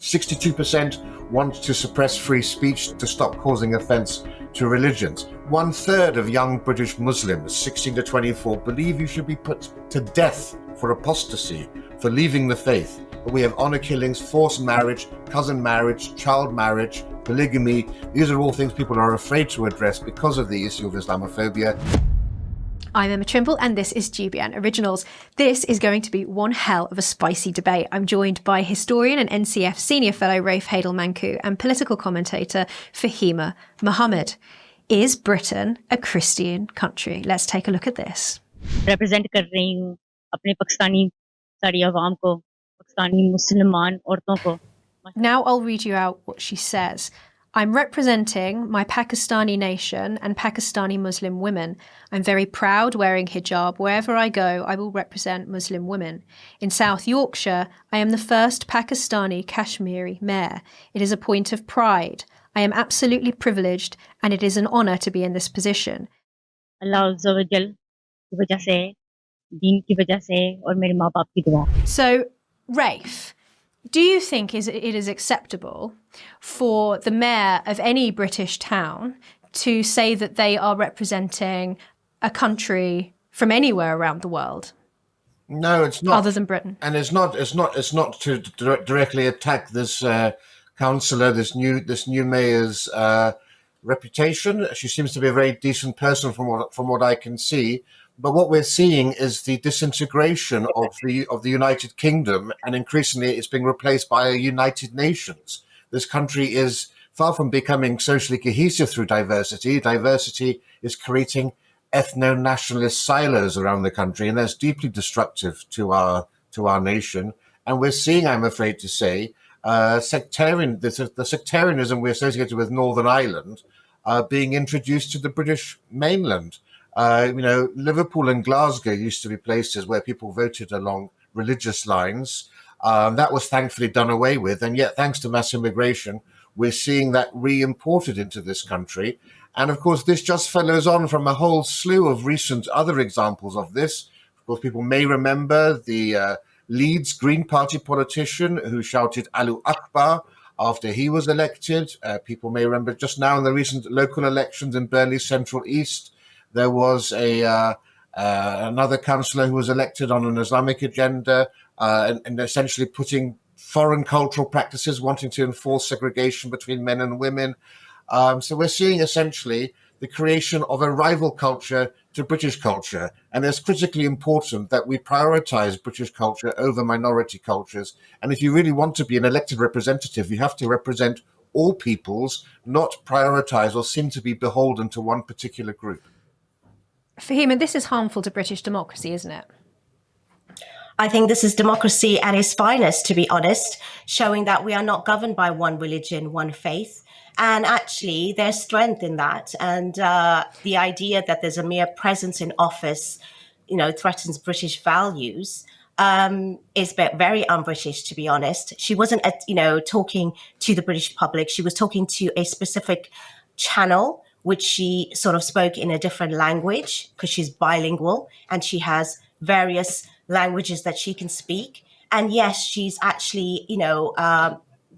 62% want to suppress free speech to stop causing offence to religions. 1/3 of young British Muslims, 16 to 24, believe you should be put to death for apostasy, for leaving the faith. But we have honour killings, forced marriage, cousin marriage, child marriage, polygamy. These are all things people are afraid to address because of the issue of Islamophobia. I'm Emma Trimble and this is GBN Originals. This is going to be one hell of a spicy debate. I'm joined by historian and NCF Senior Fellow Rafe Heydel-Mankoo and political commentator Fahima Mahmood. Is Britain a Christian country? Let's take a look at this. represent कर रही हूँ अपने पाकिस्तानी सारी आवाम को, पाकिस्तानी मुसलमान औरतों को. Now I'll read you out what she says. I'm representing my Pakistani nation and Pakistani Muslim women. I'm very proud wearing hijab. Wherever I go, I will represent Muslim women. In South Yorkshire, I am the first Pakistani Kashmiri mayor. It is a point of pride. I am absolutely privileged and it is an honour to be in this position. अल्लाह अज़्ज़ा व जल की वजह से, दीन की वजह से और मेरे माँ बाप की दुआ. So, Rafe, do you think it is acceptable for the mayor of any British town to say that they are representing a country from anywhere around the world? No, it's not. Other than Britain. And it's not to directly attack this councillor, this new mayor's reputation. She seems to be a very decent person from what I can see. But what we're seeing is the disintegration of the United Kingdom, and increasingly it's being replaced by a United Nations. This country is far from becoming socially cohesive through diversity. Diversity is creating ethno-nationalist silos around the country, and that's deeply destructive to our nation. And we're seeing, I'm afraid to say, the sectarianism we associated with Northern Ireland being introduced to the British mainland. Liverpool and Glasgow used to be places where people voted along religious lines. That was thankfully done away with. And yet, thanks to mass immigration, we're seeing that re-imported into this country. And of course, this just follows on from a whole slew of recent other examples of this. Of course, people may remember the Leeds Green Party politician who shouted Allahu Akbar after he was elected. People may remember just now in the recent local elections in Burnley Central East, there was another councillor who was elected on an Islamic agenda and essentially putting foreign cultural practices, wanting to enforce segregation between men and women. So we're seeing essentially the creation of a rival culture to British culture. And it's critically important that we prioritize British culture over minority cultures. And if you really want to be an elected representative, you have to represent all peoples, not prioritize or seem to be beholden to one particular group. Fahima, this is harmful to British democracy, isn't it? I think this is democracy at its finest, to be honest, showing that we are not governed by one religion, one faith. And actually, there's strength in that. And the idea that there's a mere presence in office, threatens British values is very un-British, to be honest. She wasn't, talking to the British public. She was talking to a specific channel, which she sort of spoke in a different language because she's bilingual and she has various languages that she can speak. And yes, she's actually,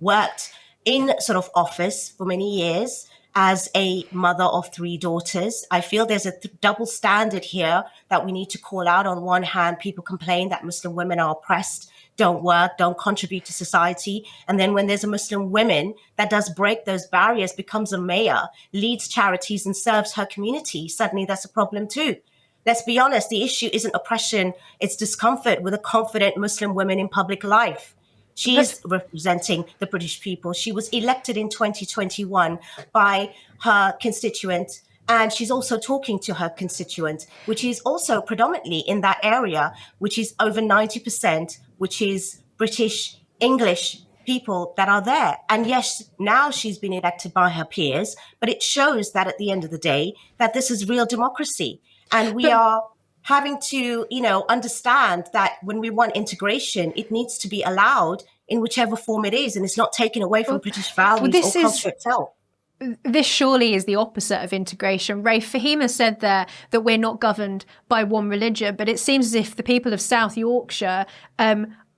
worked in sort of office for many years as a mother of 3 daughters. I feel there's a double standard here that we need to call out. On one hand, people complain that Muslim women are oppressed, don't work, don't contribute to society. And then when there's a Muslim woman that does break those barriers, becomes a mayor, leads charities and serves her community, suddenly that's a problem too. Let's be honest, the issue isn't oppression, it's discomfort with a confident Muslim woman in public life. She's representing the British people. She was elected in 2021 by her constituent, and she's also talking to her constituent, which is also predominantly in that area, which is over 90%, which is British English people that are there. And yes, now she's been elected by her peers, but it shows that at the end of the day, that this is real democracy. And we are having to, understand that when we want integration, it needs to be allowed in whichever form it is, and it's not taken away from British values or culture itself. This surely is the opposite of integration. Rafe, Fahima said there that we're not governed by one religion, but it seems as if the people of South Yorkshire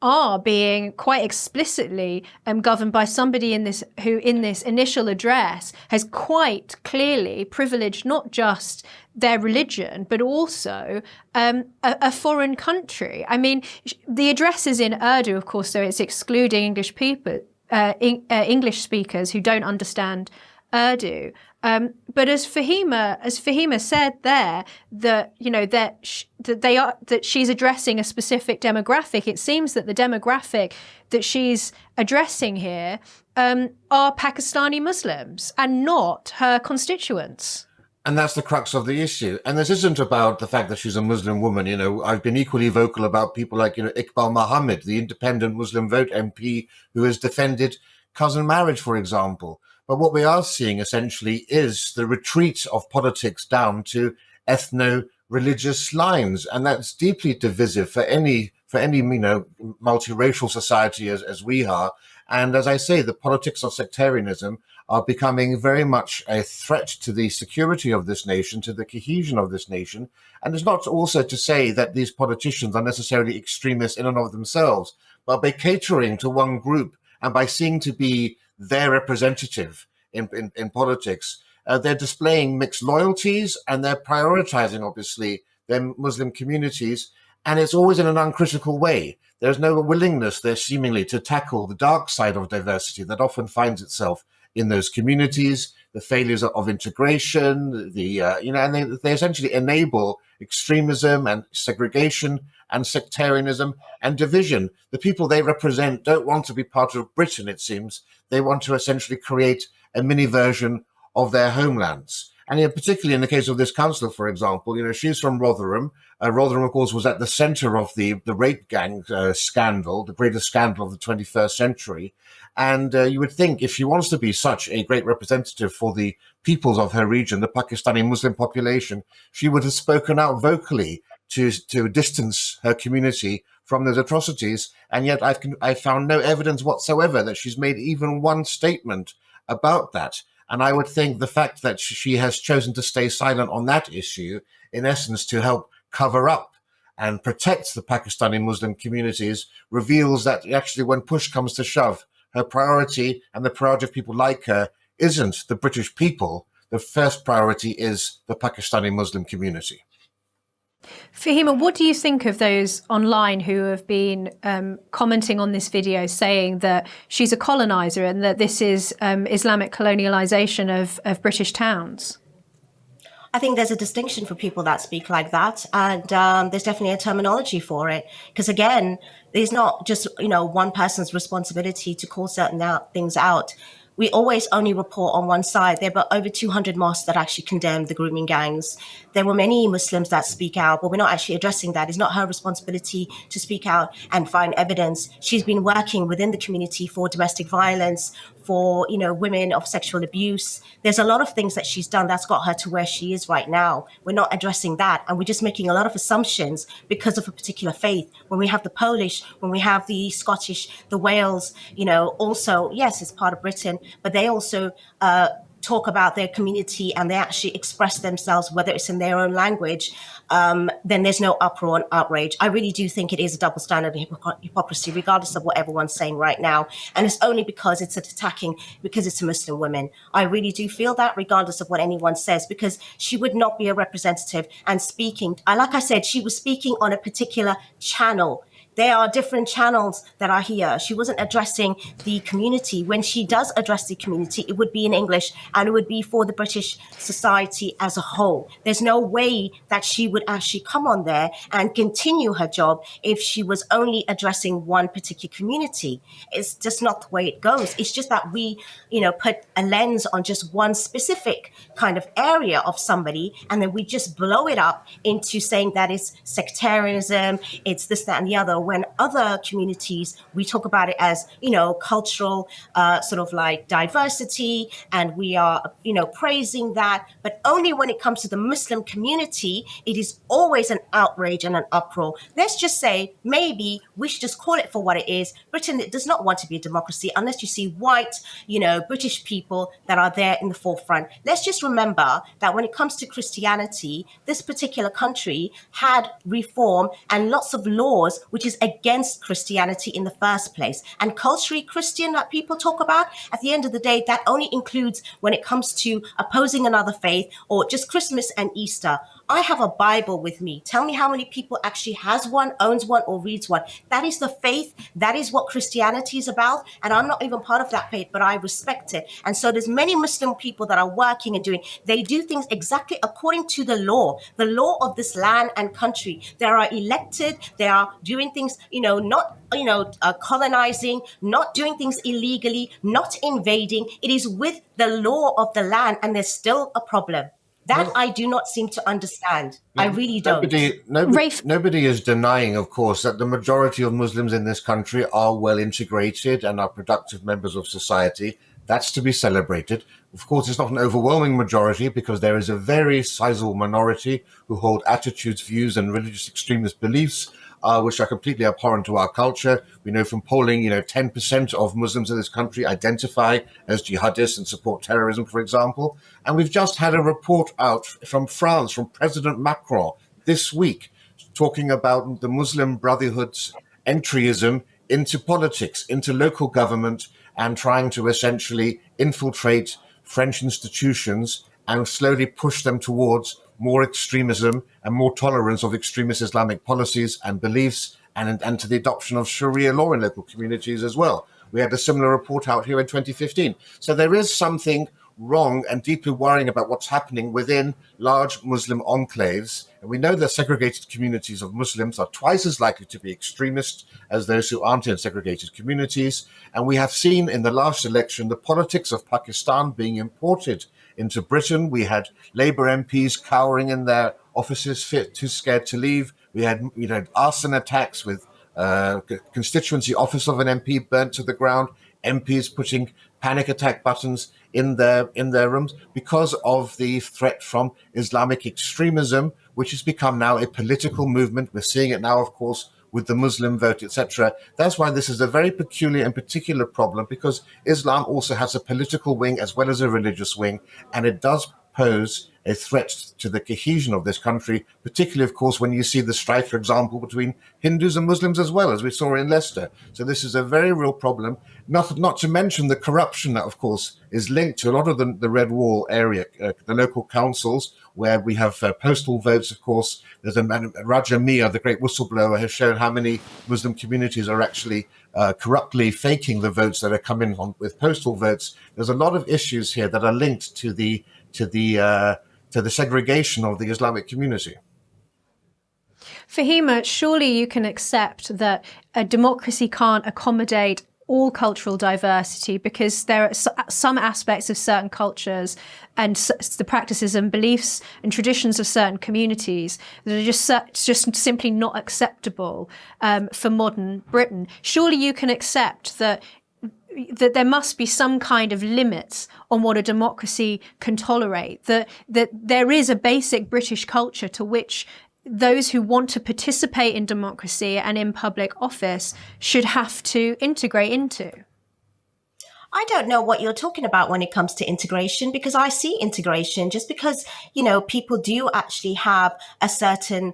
are being quite explicitly governed by somebody who in this initial address has quite clearly privileged not just their religion, but also a foreign country. I mean, the address is in Urdu, of course, so it's excluding English speakers who don't understand Urdu. But as Fahima said there, that that she's addressing a specific demographic. It seems that the demographic that she's addressing here are Pakistani Muslims and not her constituents. And that's the crux of the issue. And this isn't about the fact that she's a Muslim woman. You know, I've been equally vocal about people like, Iqbal Muhammad, the independent Muslim vote MP, who has defended cousin marriage, for example. But what we are seeing essentially is the retreat of politics down to ethno-religious lines. And that's deeply divisive for any multiracial society as we are. And as I say, the politics of sectarianism are becoming very much a threat to the security of this nation, to the cohesion of this nation. And it's not also to say that these politicians are necessarily extremists in and of themselves, but by catering to one group and by seeming to be their representative in politics, they're displaying mixed loyalties and they're prioritizing, obviously, their Muslim communities. And it's always in an uncritical way. There's no willingness there seemingly to tackle the dark side of diversity that often finds itself in those communities, the failures of integration, and they essentially enable extremism and segregation and sectarianism and division. The people they represent don't want to be part of Britain, it seems. They want to essentially create a mini version of their homelands. And particularly in the case of this councillor, for example, she's from Rotherham. Rotherham, of course, was at the centre of the rape gang scandal, the greatest scandal of the 21st century. And you would think if she wants to be such a great representative for the peoples of her region, the Pakistani Muslim population, she would have spoken out vocally to distance her community from those atrocities. And yet I found no evidence whatsoever that she's made even one statement about that. And I would think the fact that she has chosen to stay silent on that issue, in essence, to help cover up and protect the Pakistani Muslim communities, reveals that actually when push comes to shove, her priority and the priority of people like her isn't the British people. The first priority is the Pakistani Muslim community. Fahima, what do you think of those online who have been commenting on this video saying that she's a colonizer and that this is Islamic colonialization of British towns? I think there's a distinction for people that speak like that. And there's definitely a terminology for it. Because again, it's not just, one person's responsibility to call certain things out. We always only report on one side. There were over 200 mosques that actually condemned the grooming gangs. There were many Muslims that speak out, but we're not actually addressing that. It's not her responsibility to speak out and find evidence. She's been working within the community for domestic violence, for, women of sexual abuse. There's a lot of things that she's done that's got her to where she is right now. We're not addressing that. And we're just making a lot of assumptions because of a particular faith. When we have the Polish, when we have the Scottish, the Wales, also, yes, it's part of Britain, but they also talk about their community and they actually express themselves, whether it's in their own language, then there's no uproar and outrage. I really do think it is a double standard of hypocrisy, regardless of what everyone's saying right now. And it's only because it's attacking, because it's a Muslim woman. I really do feel that, regardless of what anyone says, because she would not be a representative and speaking. Like I said, she was speaking on a particular channel. There are different channels that are here. She wasn't addressing the community. When she does address the community, it would be in English and it would be for the British society as a whole. There's no way that she would actually come on there and continue her job if she was only addressing one particular community. It's just not the way it goes. It's just that we, put a lens on just one specific kind of area of somebody, and then we just blow it up into saying that it's sectarianism, it's this, that, and the other. When other communities, we talk about it as, cultural sort of like diversity, and we are, praising that. But only when it comes to the Muslim community, it is always an outrage and an uproar. Let's just say maybe we should just call it for what it is. Britain does not want to be a democracy unless you see white, British people that are there in the forefront. Let's just remember that when it comes to Christianity, this particular country had reform and lots of laws, which is is against Christianity in the first place. And culturally Christian that people talk about, at the end of the day, that only includes when it comes to opposing another faith or just Christmas and Easter. I have a Bible with me. Tell me how many people actually has one, owns one, or reads one. That is the faith. That is what Christianity is about. And I'm not even part of that faith, but I respect it. And so there's many Muslim people that are working and doing. They do things exactly according to the law of this land and country. They are elected. They are doing things, not, colonizing, not doing things illegally, not invading. It is with the law of the land, and there's still a problem. That I do not seem to understand. I really don't. Nobody is denying, of course, that the majority of Muslims in this country are well integrated and are productive members of society. That's to be celebrated. Of course, it's not an overwhelming majority because there is a very sizable minority who hold attitudes, views, and religious extremist beliefs which are completely abhorrent to our culture. We know from polling, 10% of Muslims in this country identify as jihadists and support terrorism, for example. And we've just had a report out from France, from President Macron this week, talking about the Muslim Brotherhood's entryism into politics, into local government, and trying to essentially infiltrate French institutions and slowly push them towards more extremism and more tolerance of extremist Islamic policies and beliefs, and to the adoption of Sharia law in local communities as well. We had a similar report out here in 2015. So there is something wrong and deeply worrying about what's happening within large Muslim enclaves. And we know that segregated communities of Muslims are twice as likely to be extremist as those who aren't in segregated communities. And we have seen in the last election the politics of Pakistan being imported into Britain. We had Labour MPs cowering in their offices, too scared to leave. We had arson attacks with constituency office of an MP burnt to the ground, MPs putting panic attack buttons in their rooms because of the threat from Islamic extremism, which has become now a political movement. We're seeing it now, of course, with the Muslim vote, etc. That's why this is a very peculiar and particular problem, because Islam also has a political wing as well as a religious wing, and it does pose a threat to the cohesion of this country, particularly, of course, when you see the strife, for example, between Hindus and Muslims as well, as we saw in Leicester. So this is a very real problem, not to mention the corruption that, of course, is linked to a lot of the Red Wall area, the local councils, where we have postal votes, of course. There's a man, Raja Mia, the great whistleblower, has shown how many Muslim communities are actually corruptly faking the votes that are coming on with postal votes. There's a lot of issues here that are linked to the segregation of the Islamic community. Fahima, surely you can accept that a democracy can't accommodate all cultural diversity, because there are some aspects of certain cultures and the practices and beliefs and traditions of certain communities that are just simply not acceptable for modern Britain. Surely you can accept that there must be some kind of limits on what a democracy can tolerate, that there is a basic British culture to which those who want to participate in democracy and in public office should have to integrate into. I don't know what you're talking about when it comes to integration, because I see integration just because, people do actually have a certain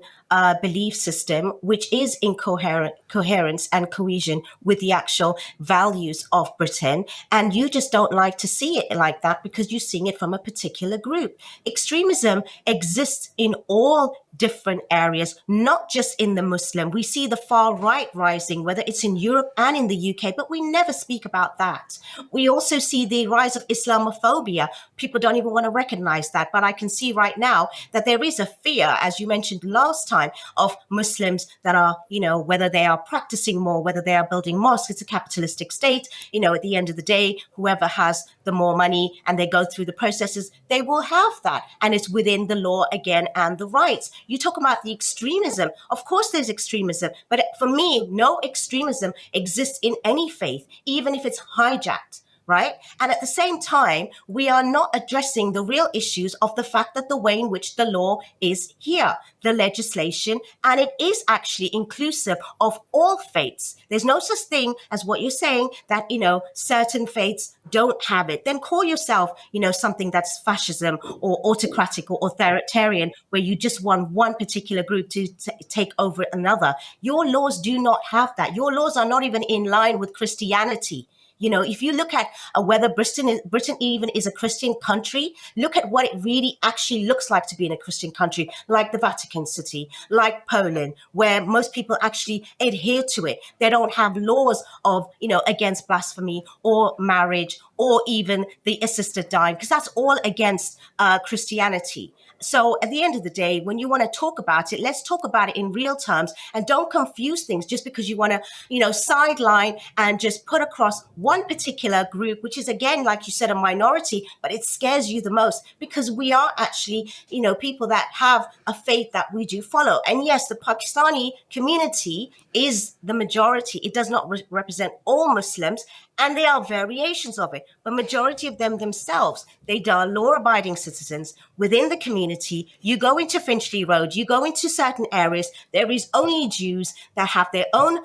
belief system which is in coherence and cohesion with the actual values of Britain. And you just don't like to see it like that because you're seeing it from a particular group. Extremism exists in all different areas, not just in the Muslim. We see the far right rising, whether it's in Europe and in the UK, but we never speak about that. We also see the rise of Islamophobia. People don't even want to recognize that. But I can see right now that there is a fear, as you mentioned last time, of Muslims that are, whether they are practicing more, whether they are building mosques. It's a capitalistic state. At the end of the day, whoever has the more money and they go through the processes, they will have that. And it's within the law again and the rights. You talk about the extremism. Of course, there's extremism. But for me, no extremism exists in any faith, even if it's hijacked right? And at the same time, we are not addressing the real issues of the fact that the way in which the law is here, the legislation, and it is actually inclusive of all faiths. There's no such thing as what you're saying that, certain faiths don't have it. Then call yourself, something that's fascism or autocratic or authoritarian, where you just want one particular group to take over another. Your laws do not have that. Your laws are not even in line with Christianity. If you look at whether Britain even is a Christian country, look at what it really actually looks like to be in a Christian country, like the Vatican City, like Poland, where most people actually adhere to it. They don't have laws of, against blasphemy or marriage or even the assisted dying, because that's all against Christianity. So at the end of the day, when you want to talk about it, let's talk about it in real terms, and don't confuse things just because you want to, sideline and just put across one particular group, which is, again, like you said, a minority, but it scares you the most because we are actually, people that have a faith that we do follow. And yes, the Pakistani community is the majority. It does not represent all Muslims, and there are variations of it, but majority of them themselves, they are law-abiding citizens within the community. You go into Finchley Road, you go into certain areas, there is only Jews that have their own,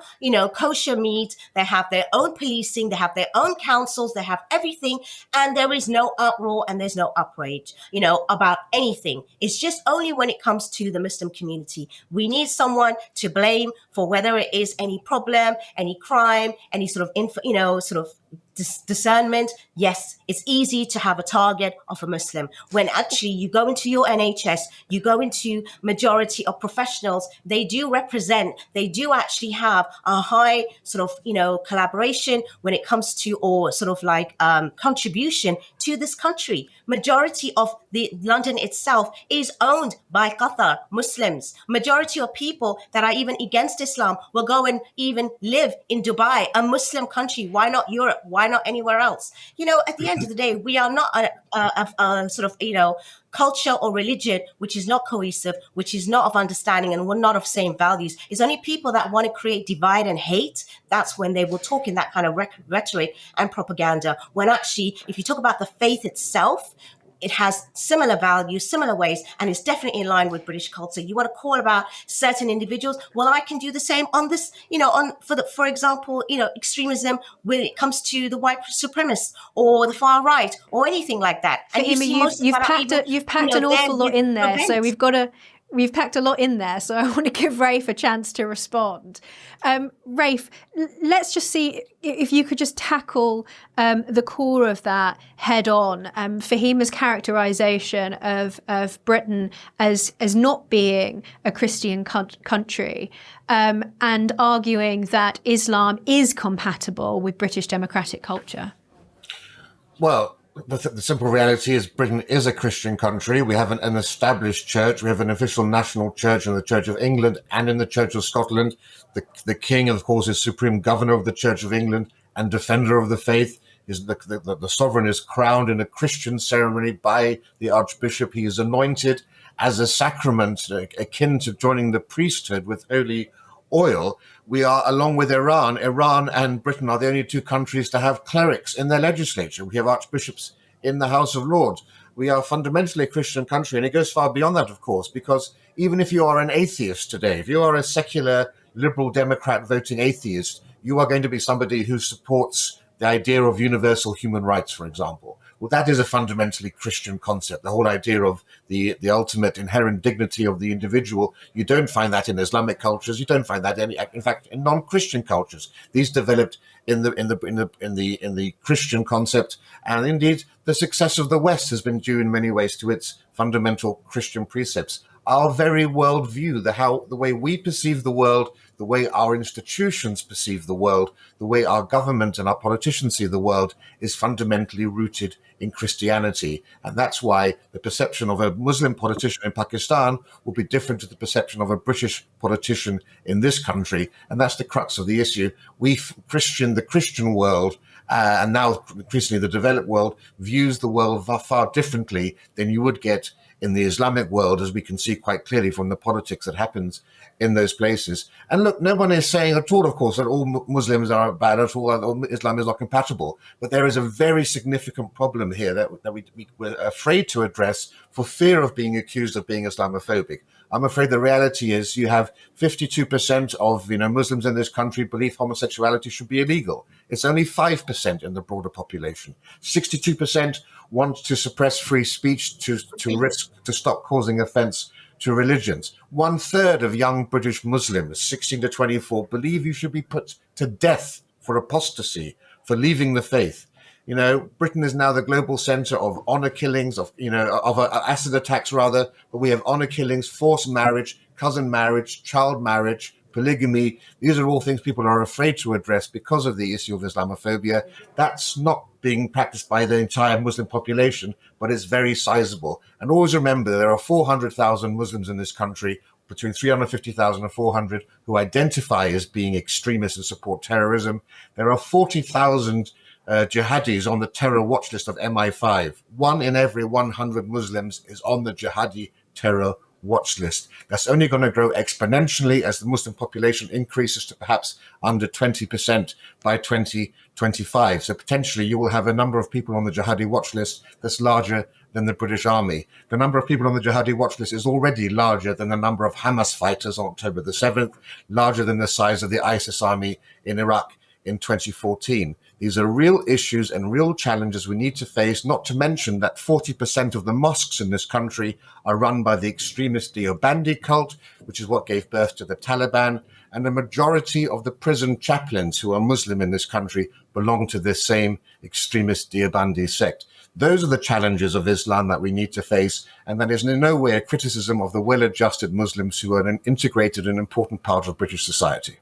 kosher meat, they have their own policing, they have their own councils, they have everything, and there is no uproar and there's no outrage, about anything. It's just only when it comes to the Muslim community. We need someone to blame for whether it is any problem, any crime, any sort of discernment. Yes, it's easy to have a target of a Muslim when actually you go into your NHS, you go into majority of professionals, they do actually have a high collaboration when it comes to, or contribution to this country. Majority of the London itself is owned by Qatar Muslims. Majority of people that are even against Islam will go and even live in Dubai, a Muslim country. Why not Europe? Why not anywhere else? At the end of the day, we are not a culture or religion which is not cohesive, which is not of understanding, and we're not of same values. It's only people that want to create divide and hate. That's when they will talk in that kind of rhetoric and propaganda. When actually, if you talk about the faith itself, it has similar values, similar ways, and it's definitely in line with British culture. You want to call about certain individuals? Well, I can do the same on this, for example, extremism when it comes to the white supremacists or the far right or anything like that. And Fahima, you've packed an awful lot in there, so we've packed a lot in there, so I want to give Rafe a chance to respond. Rafe, let's just see if you could just tackle the core of that head on. Fahima's characterization of Britain as not being a Christian country, and arguing that Islam is compatible with British democratic culture. Well, the simple reality is Britain is a Christian country. We have an established church. We have an official national church in the Church of England and in the Church of Scotland. The King, of course, is supreme governor of the Church of England and defender of the faith. The sovereign is crowned in a Christian ceremony by the Archbishop. He is anointed as a sacrament akin to joining the priesthood with holy oil. We are, along with Iran and Britain are the only two countries to have clerics in their legislature. We have archbishops in the House of Lords. We are fundamentally a Christian country, and it goes far beyond that, of course, because even if you are an atheist today, if you are a secular liberal Democrat voting atheist, you are going to be somebody who supports the idea of universal human rights, for example. Well, that is a fundamentally Christian concept, the whole idea of the ultimate inherent dignity of the individual. You don't find that in Islamic cultures. You don't find that in fact, in non-Christian cultures. These developed in the Christian concept, and indeed the success of the West has been due in many ways to its fundamental Christian precepts. Our very worldview, the way we perceive the world, the way our institutions perceive the world, the way our government and our politicians see the world is fundamentally rooted in Christianity. And that's why the perception of a Muslim politician in Pakistan will be different to the perception of a British politician in this country. And that's the crux of the issue. The Christian world, and now increasingly the developed world, views the world far differently than you would get in the Islamic world, as we can see quite clearly from the politics that happens in those places. And look, no one is saying at all, of course, that all Muslims are bad at all, or Islam is not compatible. But there is a very significant problem here that we're afraid to address for fear of being accused of being Islamophobic. I'm afraid the reality is you have 52% of Muslims in this country believe homosexuality should be illegal. It's only 5% in the broader population. 62% want to suppress free speech to risk to stop causing offense to religions. 1/3 of young British Muslims, 16 to 24, believe you should be put to death for apostasy, for leaving the faith. Britain is now the global center of honor killings, of acid attacks rather, but we have honor killings, forced marriage, cousin marriage, child marriage, polygamy. These are all things people are afraid to address because of the issue of Islamophobia. That's not being practiced by the entire Muslim population, but it's very sizable. And always remember, there are 400,000 Muslims in this country, between 350,000 and 400, who identify as being extremists and support terrorism. There are 40,000 jihadis on the terror watch list of MI5. 1 in every 100 Muslims is on the jihadi terror watch list. That's only going to grow exponentially as the Muslim population increases to perhaps under 20% by 2025. So potentially you will have a number of people on the jihadi watch list that's larger than the British Army. The number of people on the jihadi watch list is already larger than the number of Hamas fighters on October the 7th, larger than the size of the ISIS army in Iraq in 2014. These are real issues and real challenges we need to face, not to mention that 40% of the mosques in this country are run by the extremist Deobandi cult, which is what gave birth to the Taliban, and the majority of the prison chaplains who are Muslim in this country belong to this same extremist Deobandi sect. Those are the challenges of Islam that we need to face, and that is in no way a criticism of the well-adjusted Muslims who are an integrated and important part of British society.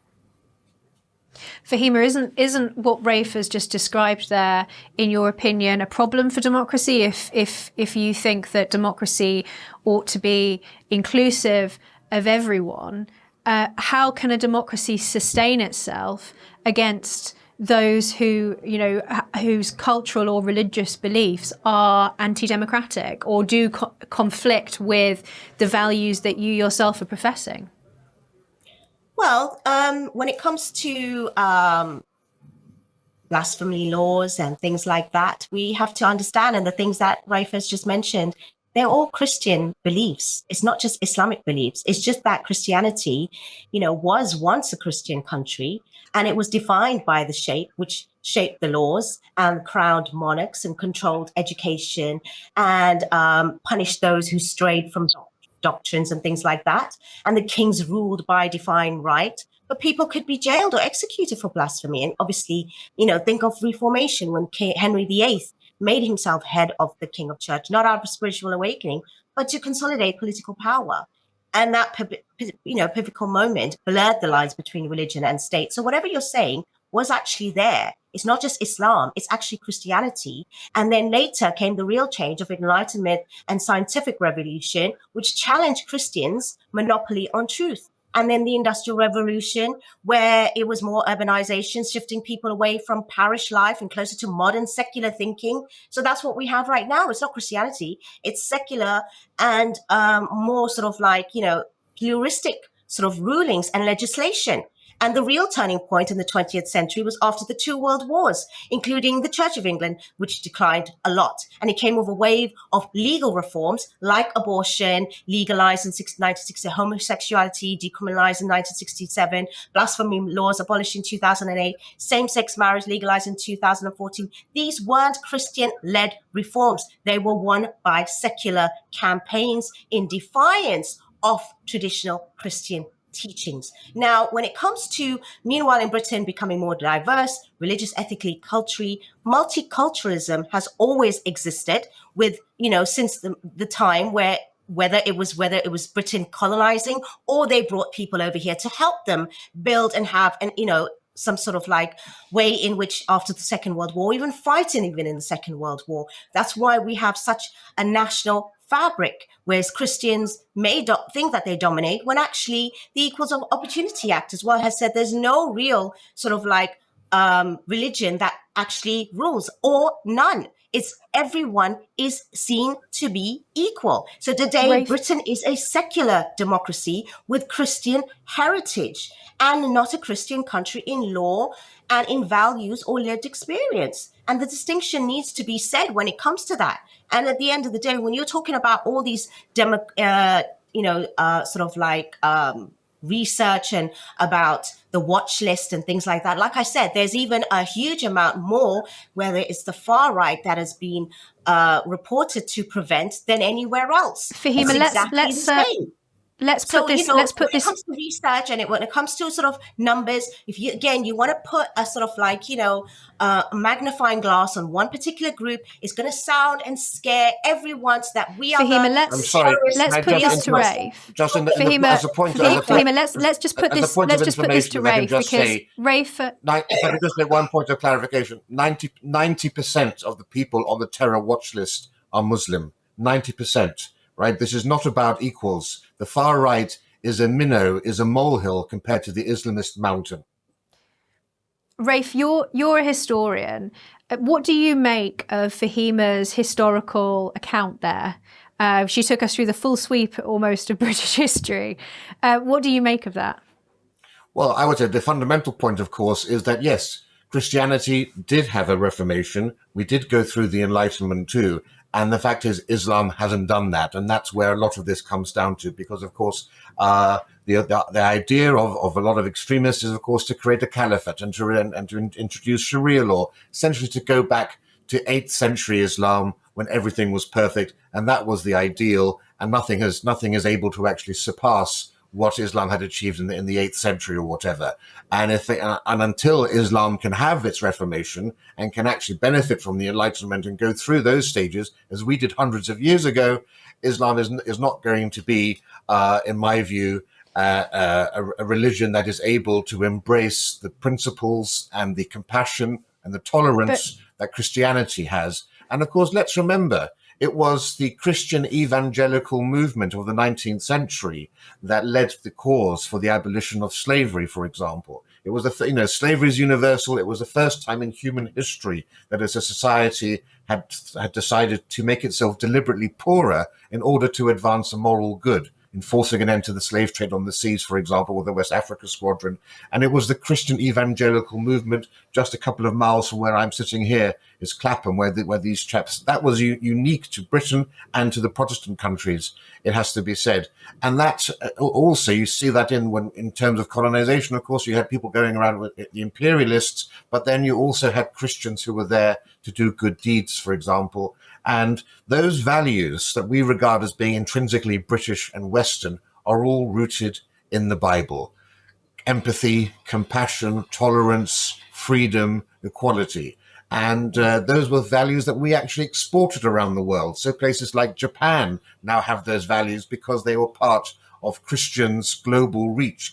Fahima, isn't what Rafe has just described there, in your opinion, a problem for democracy? If you think that democracy ought to be inclusive of everyone, how can a democracy sustain itself against those whose cultural or religious beliefs are anti-democratic or do conflict with the values that you yourself are professing? Well, when it comes to blasphemy laws and things like that, we have to understand, and the things that Rafe has just mentioned, they're all Christian beliefs. It's not just Islamic beliefs. It's just that Christianity, was once a Christian country, and it was defined by the shape, which shaped the laws and crowned monarchs and controlled education and punished those who strayed from doctrines and things like that. And the kings ruled by divine right, but people could be jailed or executed for blasphemy. And obviously, think of Reformation when King Henry VIII made himself head of the King of Church, not out of spiritual awakening, but to consolidate political power. And that, pivotal moment blurred the lines between religion and state. So whatever you're saying was actually there. It's not just Islam, it's actually Christianity. And then later came the real change of Enlightenment and scientific revolution, which challenged Christians' monopoly on truth. And then the Industrial Revolution, where it was more urbanization, shifting people away from parish life and closer to modern secular thinking. So that's what we have right now. It's not Christianity, it's secular and more sort of like, pluralistic sort of rulings and legislation. And the real turning point in the 20th century was after the 2 world wars, including the Church of England, which declined a lot. And it came with a wave of legal reforms like abortion, legalized in 1960, homosexuality decriminalized in 1967, blasphemy laws abolished in 2008, same-sex marriage legalized in 2014. These weren't Christian-led reforms. They were won by secular campaigns in defiance of traditional Christian teachings. Now, when it comes to, meanwhile, in Britain becoming more diverse, religious, ethically, culturally, multiculturalism has always existed with, since the time where whether it was Britain colonizing or they brought people over here to help them build and have some sort of like way in which after the Second World War, even fighting even in the Second World War. That's why we have such a national fabric, whereas Christians may think that they dominate when actually the Equals Opportunity Act as well has said there's no real sort of like religion that actually rules, or none. It's everyone is seen to be equal. So today, Rafe. Britain is a secular democracy with Christian heritage and not a Christian country in law and in values or lived experience. And the distinction needs to be said when it comes to that. And at the end of the day, when you're talking about all these research and about the watch list and things like that. Like I said, there's even a huge amount more, whether it's the far right, that has been reported to prevent than anywhere else. Fahima, let's put this. When it comes to research and when it comes to sort of numbers, if you want to put a sort of a magnifying glass on one particular group, it's going to sound and scare everyone that we are. Fahima, let's put this to Rafe. Fahima, let's just put this to Rafe, because Rafe. If I could just make one point of clarification: 90% of the people on the terror watch list are Muslim. 90%. Right? This is not about equals. The far right is a minnow, is a molehill compared to the Islamist mountain. Rafe, you're a historian. What do you make of Fahima's historical account there? She took us through the full sweep almost of British history. What do you make of that? Well, I would say the fundamental point, of course, is that, yes, Christianity did have a reformation. We did go through the Enlightenment too. And the fact is, Islam hasn't done that. And that's where a lot of this comes down to, because, of course, the idea of a lot of extremists is, of course, to create a caliphate and to introduce Sharia law, essentially to go back to 8th century Islam when everything was perfect. And that was the ideal. And nothing is able to actually surpass what Islam had achieved in the 8th century or whatever. And until Islam can have its reformation and can actually benefit from the Enlightenment and go through those stages, as we did hundreds of years ago, Islam is not going to be, in my view, a religion that is able to embrace the principles and the compassion and the tolerance that Christianity has. And of course, let's remember, it was the Christian evangelical movement of the 19th century that led the cause for the abolition of slavery, for example. It was slavery is universal. It was the first time in human history that as a society had decided to make itself deliberately poorer in order to advance a moral good, enforcing an end to the slave trade on the seas, for example, with the West Africa Squadron. And it was the Christian evangelical movement, just a couple of miles from where I'm sitting here, is Clapham, where these chaps, that was unique to Britain and to the Protestant countries, it has to be said. And that also, you see that in terms of colonization, of course, you had people going around with the imperialists, but then you also had Christians who were there to do good deeds, for example. And those values that we regard as being intrinsically British and Western are all rooted in the Bible. Empathy, compassion, tolerance, freedom, equality. And those were values that we actually exported around the world. So places like Japan now have those values because they were part of Christianity's global reach.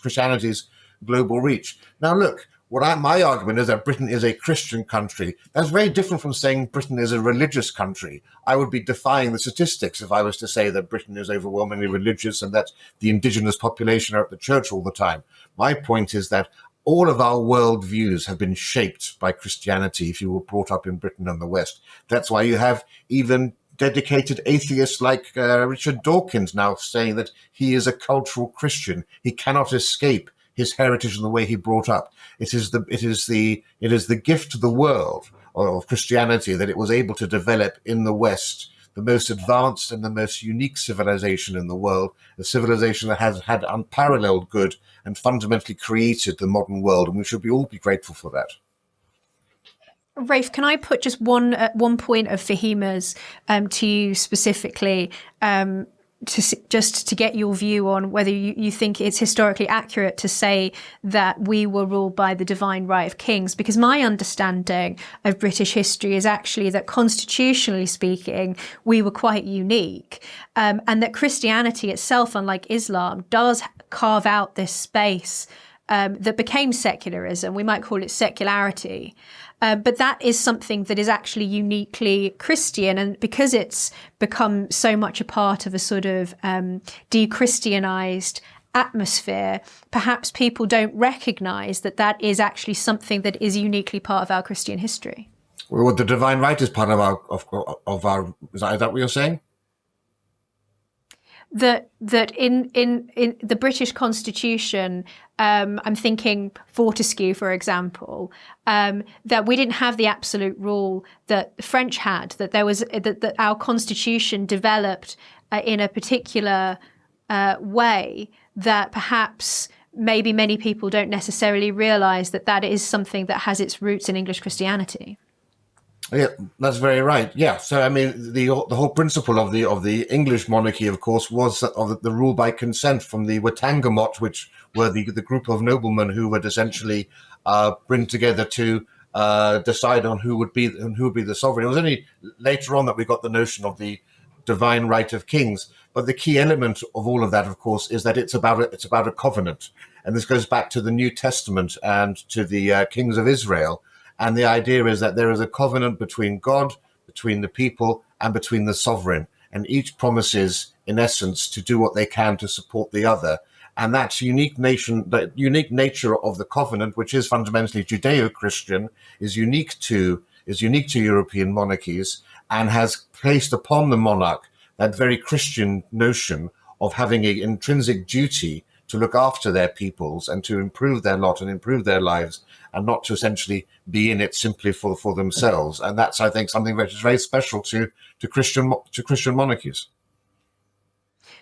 Now, look, my argument is that Britain is a Christian country. That's very different from saying Britain is a religious country. I would be defying the statistics if I was to say that Britain is overwhelmingly religious and that the indigenous population are at the church all the time. My point is that all of our worldviews have been shaped by Christianity if you were brought up in Britain and the West. That's why you have even dedicated atheists like Richard Dawkins now saying that he is a cultural Christian. He cannot escape his heritage and the way he brought up. It is the gift to the world of Christianity that it was able to develop in the West, the most advanced and the most unique civilization in the world, a civilization that has had unparalleled good and fundamentally created the modern world. And we should all be grateful for that. Rafe, can I put just one point of Fahima's to you specifically, just to get your view on whether you think it's historically accurate to say that we were ruled by the divine right of kings? Because my understanding of British history is actually that constitutionally speaking, we were quite unique, and that Christianity itself, unlike Islam, does carve out this space that became secularism. We might call it secularity. But that is something that is actually uniquely Christian. And because it's become so much a part of a sort of de-Christianized atmosphere, perhaps people don't recognize that that is actually something that is uniquely part of our Christian history. Well, the divine right is part of our. Is that what you're saying? That in the British Constitution, I'm thinking Fortescue, for example, that we didn't have the absolute rule that the French had. That there was that our Constitution developed in a particular way that perhaps maybe many people don't necessarily realise that that is something that has its roots in English Christianity. Yeah, that's very right. Yeah, so I mean, the whole principle of the English monarchy, of course, was of the rule by consent from the Witenagemot, which were the group of noblemen who would essentially bring together to decide on who would be the sovereign. It was only later on that we got the notion of the divine right of kings. But the key element of all of that, of course, is that it's about a covenant, and this goes back to the New Testament and to the kings of Israel. And the idea is that there is a covenant between God, between the people, and between the sovereign. And each promises, in essence, to do what they can to support the other. And that unique nature of the covenant, which is fundamentally Judeo-Christian, is unique to European monarchies, and has placed upon the monarch that very Christian notion of having an intrinsic duty to look after their peoples and to improve their lot and improve their lives, and not to essentially be in it simply for themselves. And that's, I think, something which is very special to Christian monarchies.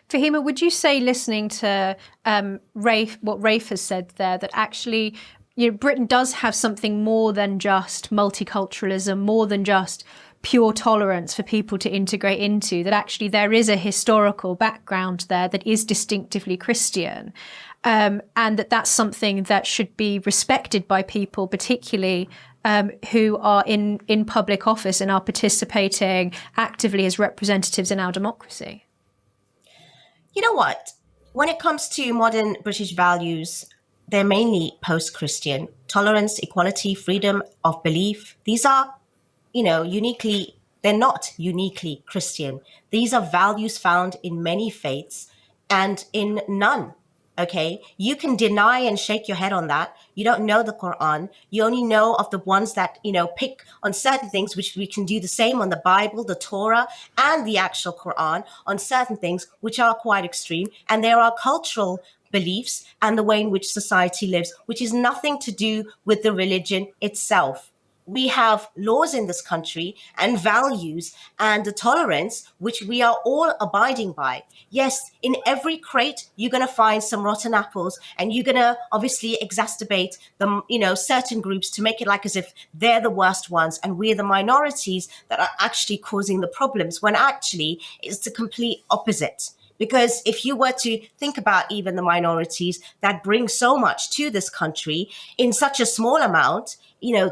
Fahima, would you say, listening to what Rafe has said there, that actually, Britain does have something more than just multiculturalism, more than just pure tolerance for people to integrate into, that actually there is a historical background there that is distinctively Christian, and that's something that should be respected by people, particularly who are in public office and are participating actively as representatives in our democracy? You know what? When it comes to modern British values, they're mainly post-Christian. Tolerance, equality, freedom of belief. These are they're not uniquely Christian. These are values found in many faiths and in none. Okay, you can deny and shake your head on that. You don't know the Quran. You only know of the ones that, pick on certain things, which we can do the same on the Bible, the Torah, and the actual Quran, on certain things which are quite extreme. And there are cultural beliefs and the way in which society lives, which is nothing to do with the religion itself. We have laws in this country and values and the tolerance, which we are all abiding by. Yes, in every crate, you're going to find some rotten apples, and you're going to obviously exacerbate them, certain groups to make it like as if they're the worst ones and we're the minorities that are actually causing the problems, when actually it's the complete opposite. Because if you were to think about even the minorities that bring so much to this country in such a small amount,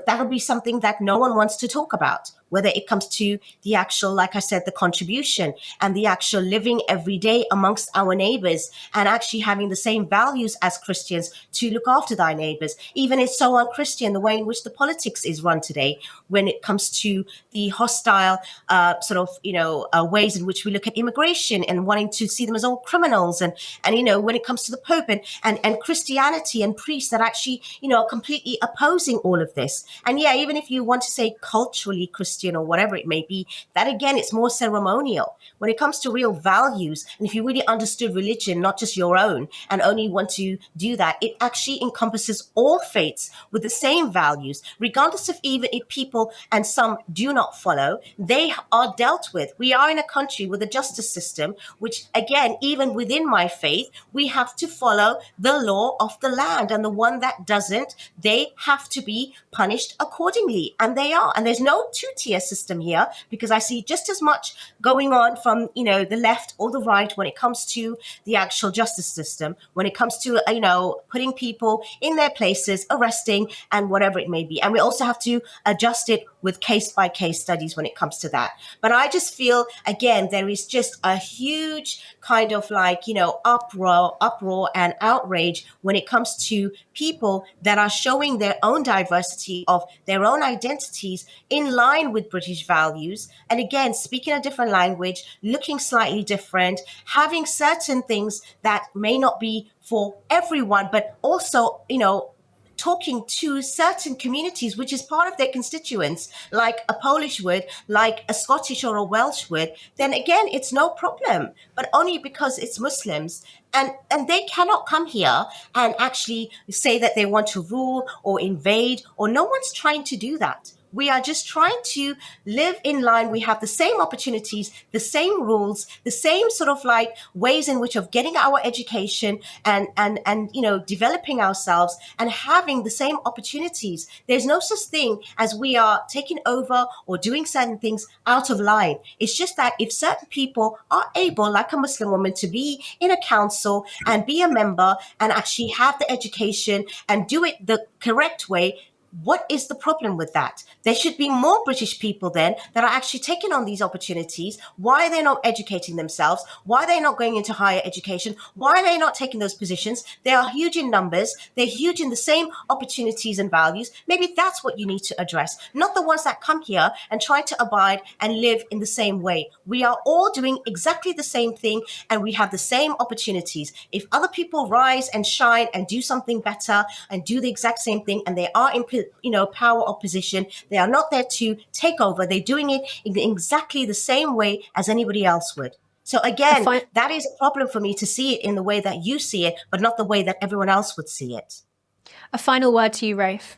that'll be something that no one wants to talk about, whether it comes to the actual, like I said, the contribution and the actual living every day amongst our neighbors and actually having the same values as Christians to look after thy neighbors. Even it's so unchristian the way in which the politics is run today when it comes to the hostile ways in which we look at immigration and wanting to see them as all criminals. And when it comes to the Pope and Christianity and priests that actually, are completely opposing all of this. And yeah, even if you want to say culturally Christian or whatever it may be, that again, it's more ceremonial. When it comes to real values, and if you really understood religion, not just your own, and only want to do that, it actually encompasses all faiths with the same values, regardless of even if people and some do not follow, they are dealt with. We are in a country with a justice system, which again, even within my faith, we have to follow the law of the land, and the one that doesn't, they have to be punished accordingly. And they are. And there's no two-tier system here, because I see just as much going on from, the left or the right when it comes to the actual justice system, when it comes to, putting people in their places, arresting and whatever it may be. And we also have to adjust it with case-by-case studies when it comes to that. But I just feel, again, there is just a huge kind of uproar and outrage when it comes to people that are showing their own diversity of their own identities in line with with British values. And again, speaking a different language, looking slightly different, having certain things that may not be for everyone, but also, talking to certain communities, which is part of their constituents, like a Polish would, like a Scottish or a Welsh would, then again, it's no problem, but only because it's Muslims. And they cannot come here and actually say that they want to rule or invade, or no one's trying to do that. We are just trying to live in line. We have the same opportunities, the same rules, the same sort of like ways in which of getting our education and developing ourselves and having the same opportunities. There's no such thing as we are taking over or doing certain things out of line. It's just that if certain people are able, like a Muslim woman, to be in a council and be a member and actually have the education and do it the correct way, what is the problem with that? There should be more British people then that are actually taking on these opportunities. Why are they not educating themselves? Why are they not going into higher education? Why are they not taking those positions? They are huge in numbers. They're huge in the same opportunities and values. Maybe that's what you need to address, not the ones that come here and try to abide and live in the same way. We are all doing exactly the same thing and we have the same opportunities. If other people rise and shine and do something better and do the exact same thing, and they are in power or position, they are not there to take over. They're doing it in exactly the same way as anybody else would. So again, that is a problem for me to see it in the way that you see it, but not the way that everyone else would see it. A final word to you, Rafe.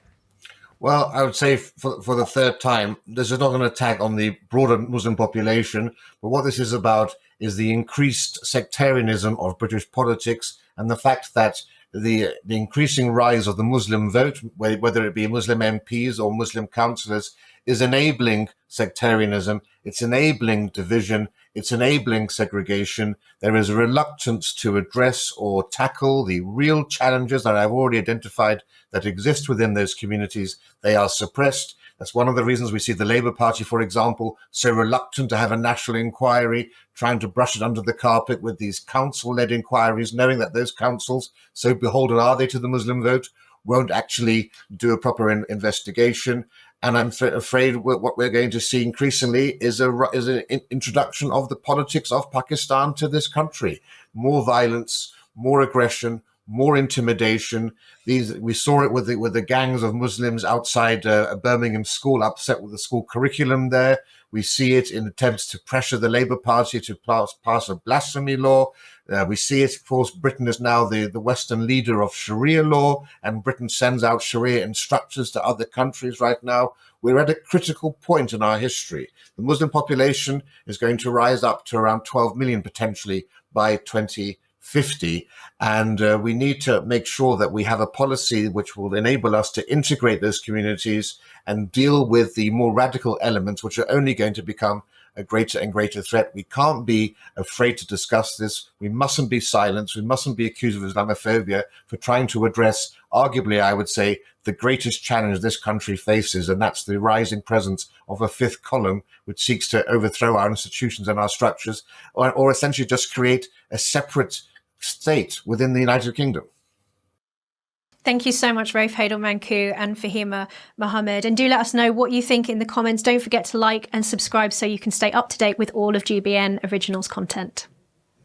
Well, I would say for the third time, this is not an attack on the broader Muslim population, but what this is about is the increased sectarianism of British politics and the fact that the increasing rise of the Muslim vote, whether it be Muslim MPs or Muslim councillors, is enabling sectarianism. It's enabling division. It's enabling segregation. There is a reluctance to address or tackle the real challenges that I've already identified that exist within those communities. They are suppressed. That's one of the reasons we see the Labour Party, for example, so reluctant to have a national inquiry, trying to brush it under the carpet with these council-led inquiries, knowing that those councils, so beholden are they to the Muslim vote, won't actually do a proper investigation. And I'm afraid what we're going to see increasingly is an introduction of the politics of Pakistan to this country. More violence, more aggression, more intimidation. We saw it with the gangs of Muslims outside a Birmingham school, upset with the school curriculum there. We see it in attempts to pressure the Labour Party to pass a blasphemy law. We see it, of course, Britain is now the Western leader of Sharia law, and Britain sends out Sharia instructors to other countries right now. We're at a critical point in our history. The Muslim population is going to rise up to around 12 million potentially by 2050. And we need to make sure that we have a policy which will enable us to integrate those communities and deal with the more radical elements, which are only going to become a greater and greater threat. We can't be afraid to discuss this. We mustn't be silenced. We mustn't be accused of Islamophobia for trying to address, arguably, I would say, the greatest challenge this country faces, and that's the rising presence of a fifth column which seeks to overthrow our institutions and our structures, or essentially just create a separate state within the United Kingdom. Thank you so much, Rafe Heydel-Mankoo and Fahima Mahmood. And do let us know what you think in the comments. Don't forget to like and subscribe so you can stay up to date with all of GBN Originals content.